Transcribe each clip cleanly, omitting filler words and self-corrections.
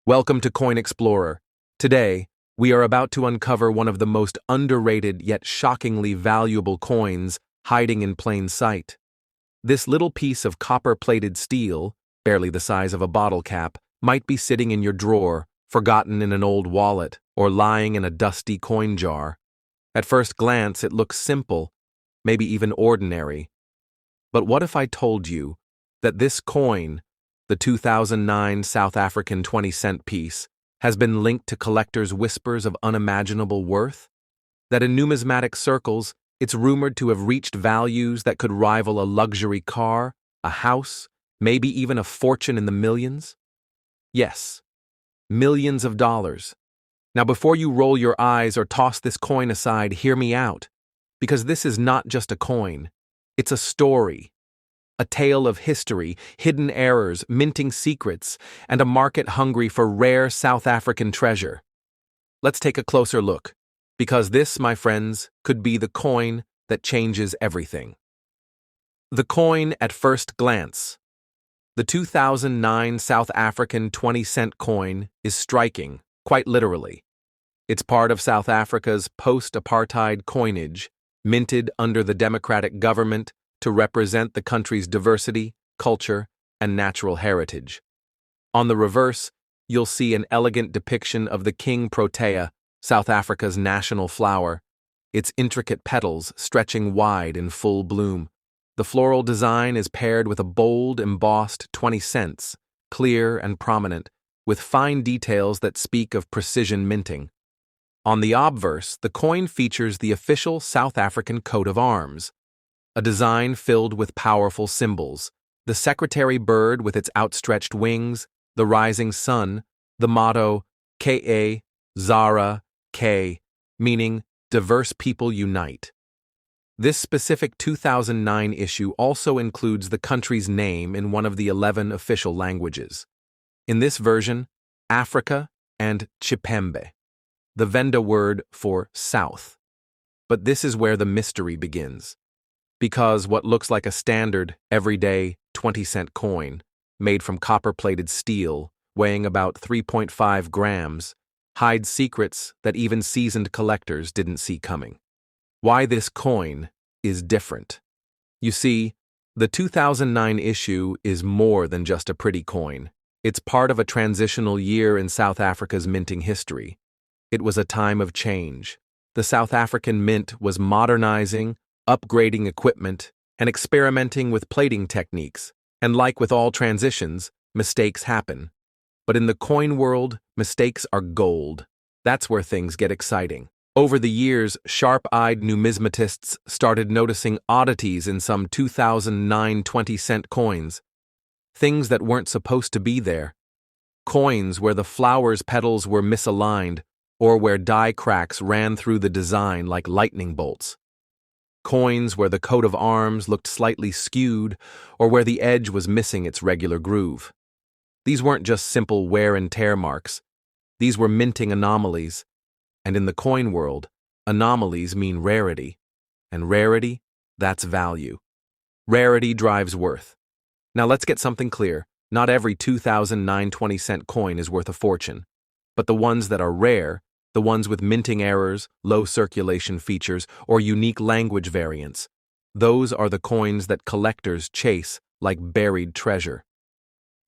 Welcome to Coin Explorer. Today, we are about to uncover one of the most underrated yet shockingly valuable coins hiding in plain sight. This little piece of copper-plated steel, barely the size of a bottle cap, might be sitting in your drawer, forgotten in an old wallet, or lying in a dusty coin jar. At first glance, it looks simple, maybe even ordinary. But what if I told you that this coin, the 2009 South African 20-cent piece, has been linked to collectors' whispers of unimaginable worth? That in numismatic circles, it's rumored to have reached values that could rival a luxury car, a house, maybe even a fortune in the millions? Yes, millions of dollars. Now, before you roll your eyes or toss this coin aside, hear me out, because this is not just a coin. It's a story. A tale of history, hidden errors, minting secrets, and a market hungry for rare South African treasure. Let's take a closer look, because this, my friends, could be the coin that changes everything. The coin at first glance. The 2009 South African 20-cent coin is striking, quite literally. It's part of South Africa's post-apartheid coinage, minted under the democratic government to represent the country's diversity, culture, and natural heritage. On the reverse, you'll see an elegant depiction of the King Protea, South Africa's national flower, its intricate petals stretching wide in full bloom. The floral design is paired with a bold, embossed 20 cents, clear and prominent, with fine details that speak of precision minting. On the obverse, the coin features the official South African coat of arms, a design filled with powerful symbols: the secretary bird with its outstretched wings, the rising sun, the motto Ka Zara K, meaning diverse people unite. This specific 2009 issue also includes the country's name in one of the 11 official languages. In this version, Africa and Chipembe, the Venda word for south. But this is where the mystery begins. Because what looks like a standard, everyday 20-cent coin, made from copper-plated steel, weighing about 3.5 grams, hides secrets that even seasoned collectors didn't see coming. Why this coin is different. You see, the 2009 issue is more than just a pretty coin. It's part of a transitional year in South Africa's minting history. It was a time of change. The South African Mint was modernizing, upgrading equipment, and experimenting with plating techniques. And like with all transitions, mistakes happen. But in the coin world, mistakes are gold. That's where things get exciting. Over the years, sharp-eyed numismatists started noticing oddities in some 2009 20-cent coins. Things that weren't supposed to be there. Coins where the flower's petals were misaligned, or where die cracks ran through the design like lightning bolts. Coins where the coat of arms looked slightly skewed, or where the edge was missing its regular groove. These weren't just simple wear and tear marks. These were minting anomalies. And in the coin world, anomalies mean rarity. And rarity, that's value. Rarity drives worth. Now let's get something clear. Not every 2009 20-cent coin is worth a fortune. But the ones that are rare, the ones with minting errors, low circulation features, or unique language variants, those are the coins that collectors chase like buried treasure.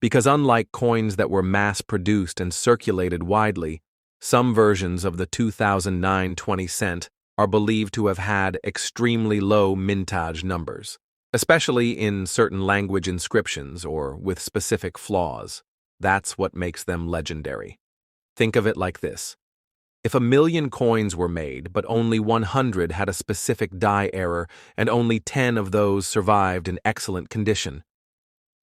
Because unlike coins that were mass-produced and circulated widely, some versions of the 2009 20-cent are believed to have had extremely low mintage numbers, especially in certain language inscriptions or with specific flaws. That's what makes them legendary. Think of it like this. If 1,000,000 coins were made, but only 100 had a specific die error and only 10 of those survived in excellent condition,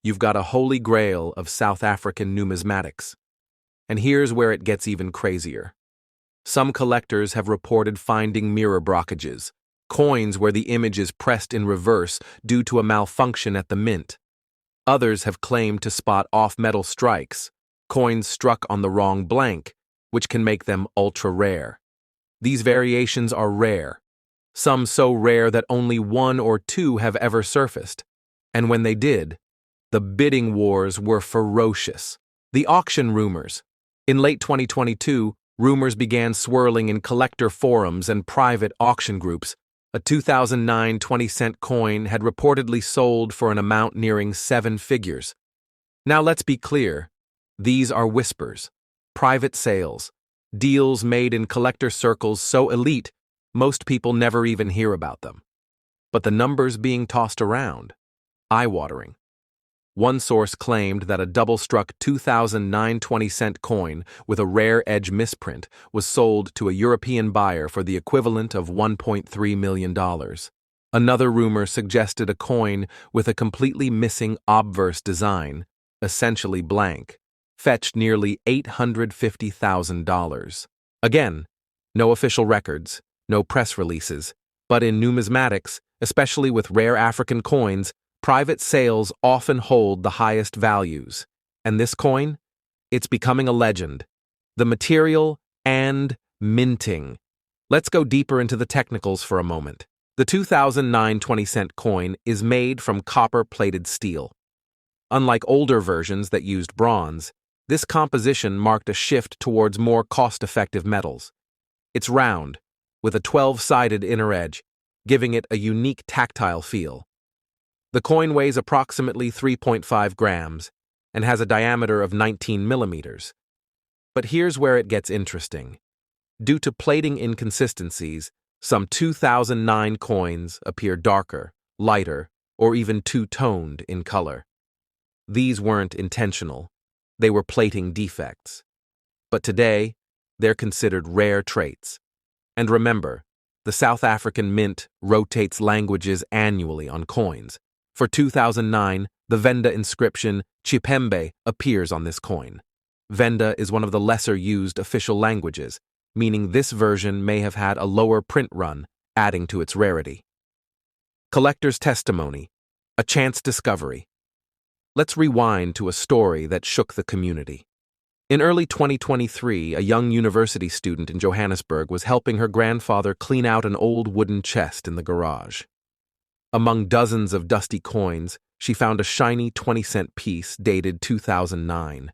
you've got a holy grail of South African numismatics. And here's where it gets even crazier. Some collectors have reported finding mirror brockages, coins where the image is pressed in reverse due to a malfunction at the mint. Others have claimed to spot off-metal strikes, coins struck on the wrong blank, which can make them ultra-rare. These variations are rare, some so rare that only 1 or 2 have ever surfaced. And when they did, the bidding wars were ferocious. The auction rumors, In late 2022, rumors began swirling in collector forums and private auction groups. A 2009 20-cent coin had reportedly sold for an amount nearing 7 figures. Now let's be clear. These are whispers, private sales, deals made in collector circles so elite, most people never even hear about them. But the numbers being tossed around, eye-watering. One source claimed that a double-struck 2009 20-cent coin with a rare edge misprint was sold to a European buyer for the equivalent of $1.3 million. Another rumor suggested a coin with a completely missing obverse design, essentially blank, fetched nearly $850,000. Again, no official records, no press releases, but in numismatics, especially with rare African coins, private sales often hold the highest values. And this coin? It's becoming a legend. The material and minting. Let's go deeper into the technicals for a moment. The 2009 20-cent coin is made from copper-plated steel. Unlike older versions that used bronze, this composition marked a shift towards more cost-effective metals. It's round, with a 12-sided inner edge, giving it a unique tactile feel. The coin weighs approximately 3.5 grams and has a diameter of 19 millimeters. But here's where it gets interesting. Due to plating inconsistencies, some 2009 coins appear darker, lighter, or even two-toned in color. These weren't intentional. They were plating defects. But today, they're considered rare traits. And remember, the South African Mint rotates languages annually on coins. For 2009, the Venda inscription Chipembe appears on this coin. Venda is one of the lesser-used official languages, meaning this version may have had a lower print run, adding to its rarity. Collector's testimony, a chance discovery. Let's rewind to a story that shook the community. In early 2023, a young university student in Johannesburg was helping her grandfather clean out an old wooden chest in the garage. Among dozens of dusty coins, she found a shiny 20-cent piece dated 2009.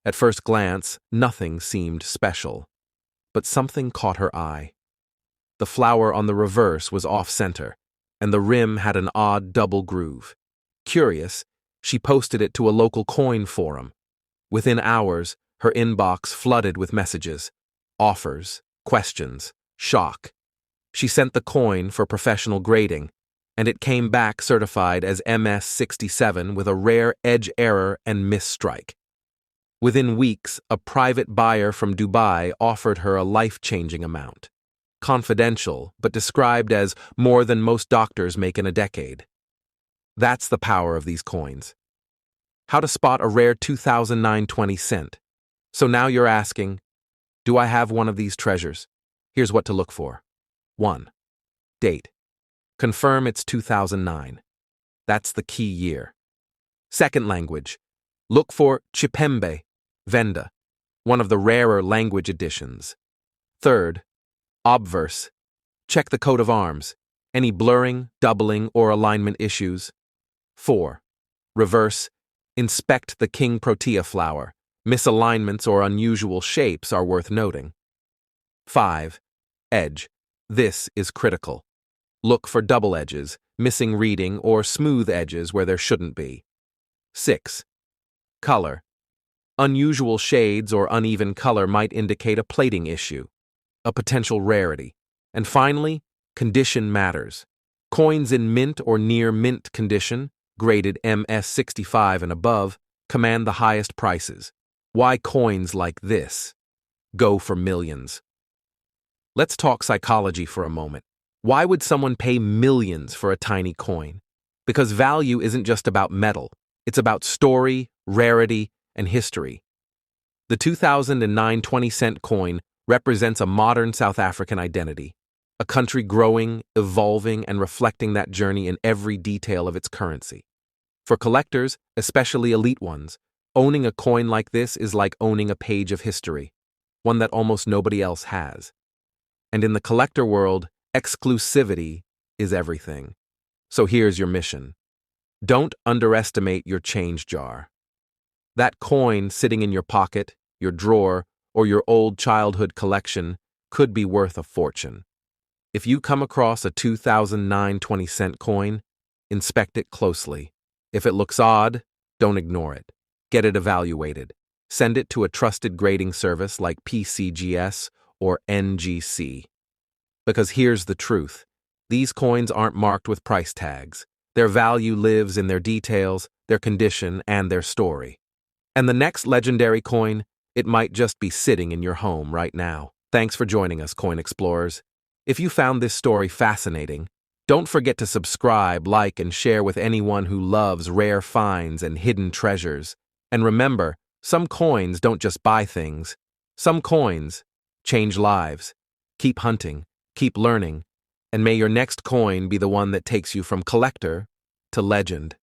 At first glance, nothing seemed special, but something caught her eye. The flower on the reverse was off-center, and the rim had an odd double groove. Curious, she posted it to a local coin forum. Within hours, her inbox flooded with messages, offers, questions, shock. She sent the coin for professional grading, and it came back certified as MS-67 with a rare edge error and misstrike. Within weeks, a private buyer from Dubai offered her a life-changing amount. Confidential, but described as more than most doctors make in a decade. That's the power of these coins. How to spot a rare 2009 20-cent. So now you're asking, do I have one of these treasures? Here's what to look for. 1. Date. Confirm it's 2009. That's the key year. Second language. Look for Chipembe, Venda, one of the rarer language editions. Third, obverse. Check the coat of arms. Any blurring, doubling, or alignment issues. 4. Reverse. Inspect the King Protea flower. Misalignments or unusual shapes are worth noting. 5. Edge. This is critical. Look for double edges, missing reading, or smooth edges where there shouldn't be. 6. Color. Unusual shades or uneven color might indicate a plating issue, a potential rarity. And finally, condition matters. Coins in mint or near mint condition, graded MS-65 and above, command the highest prices. Why coins like this go for millions? Let's talk psychology for a moment. Why would someone pay millions for a tiny coin? Because value isn't just about metal. It's about story, rarity, and history. The 2009 20-cent coin represents a modern South African identity, a country growing, evolving, and reflecting that journey in every detail of its currency. For collectors, especially elite ones, owning a coin like this is like owning a page of history, one that almost nobody else has. And in the collector world, exclusivity is everything. So here's your mission. Don't underestimate your change jar. That coin sitting in your pocket, your drawer, or your old childhood collection could be worth a fortune. If you come across a 2009 20-cent coin, inspect it closely. If it looks odd, don't ignore it. Get it evaluated. Send it to a trusted grading service like PCGS or NGC. Because here's the truth. These coins aren't marked with price tags. Their value lives in their details, their condition, and their story. And the next legendary coin, it might just be sitting in your home right now. Thanks for joining us, Coin Explorers. If you found this story fascinating, don't forget to subscribe, like, and share with anyone who loves rare finds and hidden treasures. And remember, some coins don't just buy things. Some coins change lives. Keep hunting, keep learning, and may your next coin be the one that takes you from collector to legend.